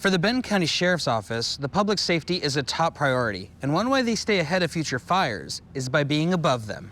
For the Benton County Sheriff's Office, the public safety is a top priority, and one way they stay ahead of future fires is by being above them.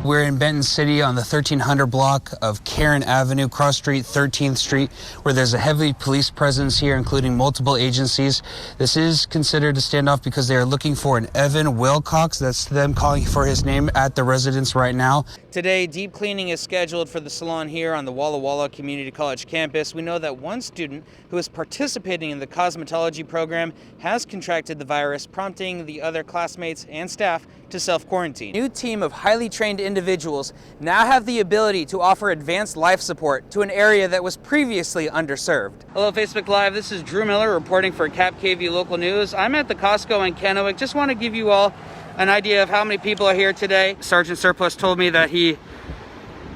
We're in Benton City on the 1300 block of Karen Avenue, cross street 13th Street, where there's a heavy police presence here, including multiple agencies. This is considered a standoff because they are looking for an Evan Wilcox. That's them calling for his name at the residence right now. Today, deep cleaning is scheduled for the salon here on the Walla Walla Community College campus. We know that one student who is participating in the cosmetology program has contracted the virus, prompting the other classmates and staff to self-quarantine. A new team of highly trained individuals now have the ability to offer advanced life support to an area that was previously underserved. Hello, Facebook Live. This is Drew Miller reporting for Cap KVUE Local News. I'm at the Costco in Kennewick. Just want to give you all an idea of how many people are here today. Sergeant Surplus told me that he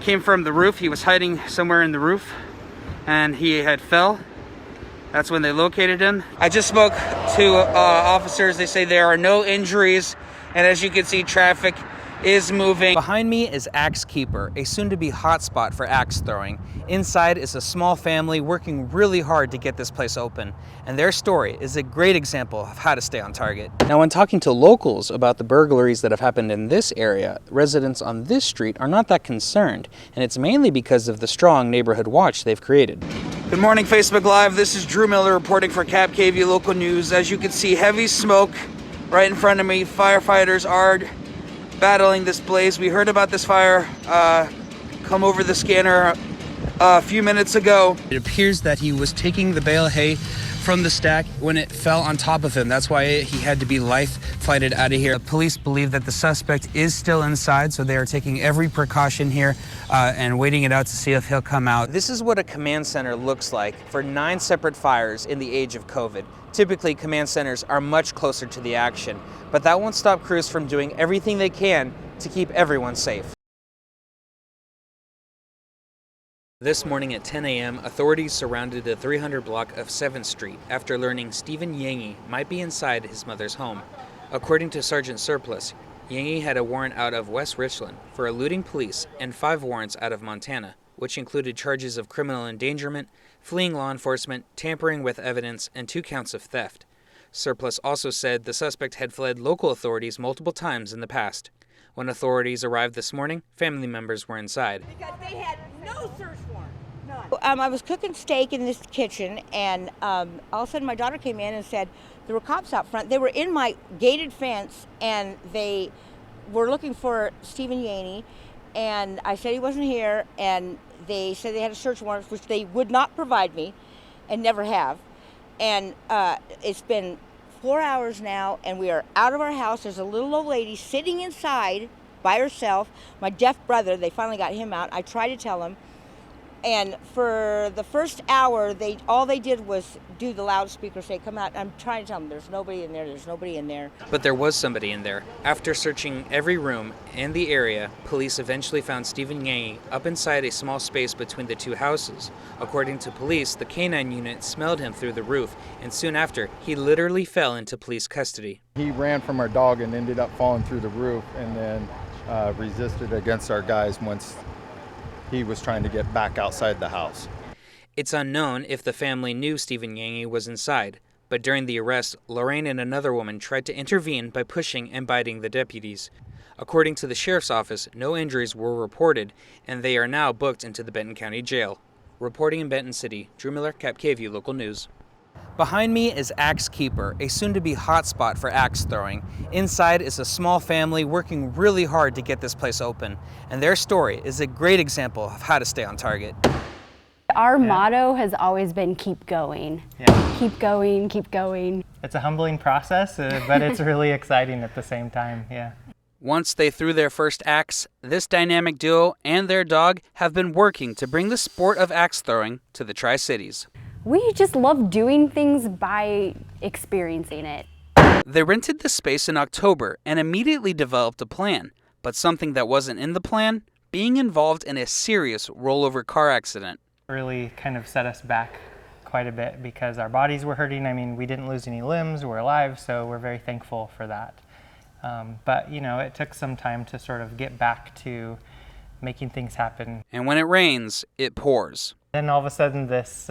came from the roof. He was hiding somewhere in the roof and he had fell. That's when they located him. I just spoke to officers. They say there are no injuries, and as you can see, traffic is moving. Behind me is Axe Keeper, a soon-to-be hotspot for axe throwing. Inside is a small family working really hard to get this place open, and their story is a great example of how to stay on target. Now, when talking to locals about the burglaries that have happened in this area, residents on this street are not that concerned, and it's mainly because of the strong neighborhood watch they've created. Good morning, Facebook Live. This is Drew Miller reporting for Cap KVUE Local News. As you can see, heavy smoke right in front of me. Firefighters are battling this blaze. We heard about this fire come over the scanner a few minutes ago. It appears that he was taking the bale of hay from the stack when it fell on top of him. That's why he had to be life flighted out of here. The police believe that the suspect is still inside, so they are taking every precaution here and waiting it out to see if he'll come out. This is what a command center looks like for 9 separate fires in the age of COVID. Typically, command centers are much closer to the action, but that won't stop crews from doing everything they can to keep everyone safe. This morning at 10 a.m., authorities surrounded the 300 block of 7th Street after learning Stephen Yangi might be inside his mother's home. According to Sergeant Surplus, Yangi had a warrant out of West Richland for eluding police and 5 warrants out of Montana, which included charges of criminal endangerment, fleeing law enforcement, tampering with evidence, and 2 counts of theft. Surplus also said the suspect had fled local authorities multiple times in the past. When authorities arrived this morning, family members were inside. Because they had no search warrant, none. I was cooking steak in this kitchen, and all of a sudden my daughter came in and said there were cops out front. They were in my gated fence, and they were looking for Stephen Yaney, and I said he wasn't here, and they said they had a search warrant, which they would not provide me and never have. And it's been 4 hours now, and we are out of our house. There's a little old lady sitting inside by herself. My deaf brother, they finally got him out. I tried to tell him. And for the first hour, all they did was do the loudspeaker, say, come out. I'm trying to tell them, there's nobody in there, there's nobody in there. But there was somebody in there. After searching every room and the area, police eventually found Stephen Yangi up inside a small space between the 2 houses. According to police, the K-9 unit smelled him through the roof, and soon after, he literally fell into police custody. He ran from our dog and ended up falling through the roof, and then resisted against our guys once he was trying to get back outside the house. It's unknown if the family knew Stephen Yangi was inside, but during the arrest, Lorraine and another woman tried to intervene by pushing and biting the deputies. According to the sheriff's office, no injuries were reported, and they are now booked into the Benton County Jail. Reporting in Benton City, Drew Miller, Cap KVUE Local News. Behind me is Axe Keeper, a soon-to-be hotspot for axe throwing. Inside is a small family working really hard to get this place open, and their story is a great example of how to stay on target. Our motto has always been keep going. Yeah. Keep going, keep going. It's a humbling process, but it's really exciting at the same time, yeah. Once they threw their first axe, this dynamic duo and their dog have been working to bring the sport of axe throwing to the Tri-Cities. We just love doing things by experiencing it. They rented the space in October and immediately developed a plan, but something that wasn't in the plan, being involved in a serious rollover car accident. Really kind of set us back quite a bit because our bodies were hurting. I mean, we didn't lose any limbs, we're alive, so we're very thankful for that. But, you know, it took some time to sort of get back to making things happen. And when it rains, it pours. Then all of a sudden this,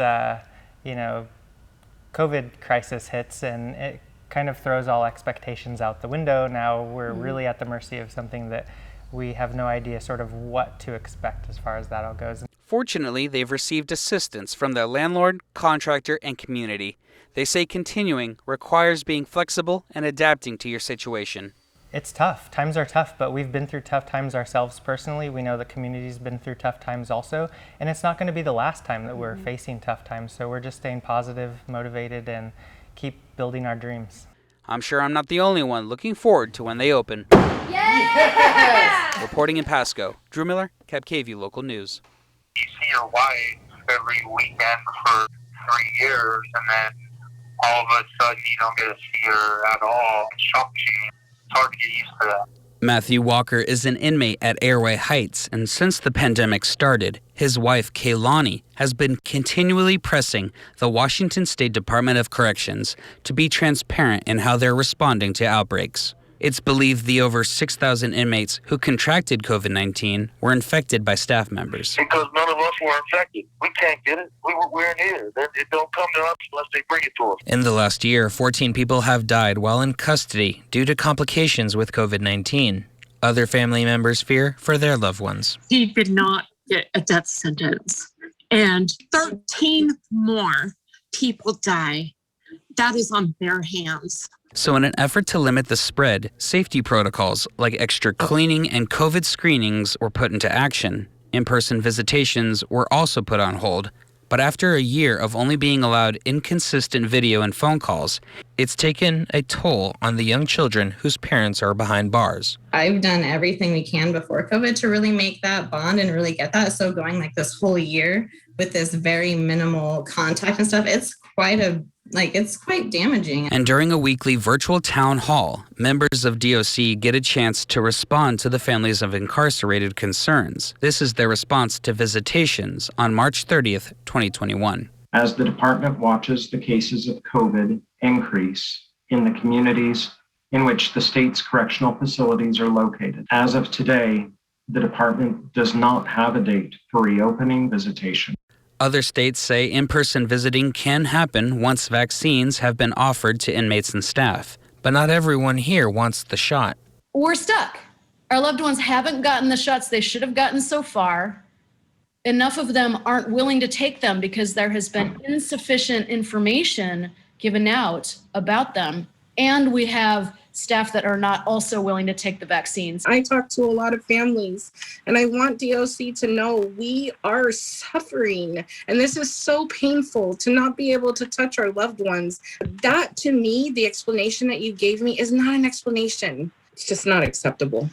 COVID crisis hits, and it kind of throws all expectations out the window. Now we're really at the mercy of something that we have no idea sort of what to expect as far as that all goes. Fortunately, they've received assistance from their landlord, contractor, and community. They say continuing requires being flexible and adapting to your situation. It's tough. Times are tough, but we've been through tough times ourselves personally. We know the community's been through tough times also, and it's not going to be the last time that we're facing tough times. So we're just staying positive, motivated, and keep building our dreams. I'm sure I'm not the only one looking forward to when they open. Yes! Reporting in Pasco, Drew Miller, Cap KVU Local News. You see your wife every weekend for 3 years, and then all of a sudden you don't get to see her at all. It shocks you. It's hard to get used to that. Matthew Walker is an inmate at Airway Heights, and since the pandemic started, his wife, Kaylani, has been continually pressing the Washington State Department of Corrections to be transparent in how they're responding to outbreaks. It's believed the over 6,000 inmates who contracted COVID-19 were infected by staff members. Because none of us were infected. We can't get it. We're in here. It don't come to us unless they bring it to us. In the last year, 14 people have died while in custody due to complications with COVID-19. Other family members fear for their loved ones. He did not get a death sentence, and 13 more people die. That is on their hands. So in an effort to limit the spread, safety protocols like extra cleaning and COVID screenings were put into action. In-person visitations were also put on hold. But after a year of only being allowed inconsistent video and phone calls, it's taken a toll on the young children whose parents are behind bars. I've done everything we can before COVID to really make that bond and really get that. So going like this whole year with this very minimal contact and stuff, it's quite damaging. And during a weekly virtual town hall, members of DOC get a chance to respond to the families of incarcerated concerns. This is their response to visitations on March 30th, 2021. As the department watches the cases of COVID increase in the communities in which the state's correctional facilities are located, as of today, the department does not have a date for reopening visitation. Other states say in-person visiting can happen once vaccines have been offered to inmates and staff. But not everyone here wants the shot. We're stuck. Our loved ones haven't gotten the shots they should have gotten so far. Enough of them aren't willing to take them because there has been insufficient information given out about them. And we have staff that are not also willing to take the vaccines. I talk to a lot of families, and I want DOC to know we are suffering. And this is so painful to not be able to touch our loved ones. That, to me, the explanation that you gave me is not an explanation. It's just not acceptable.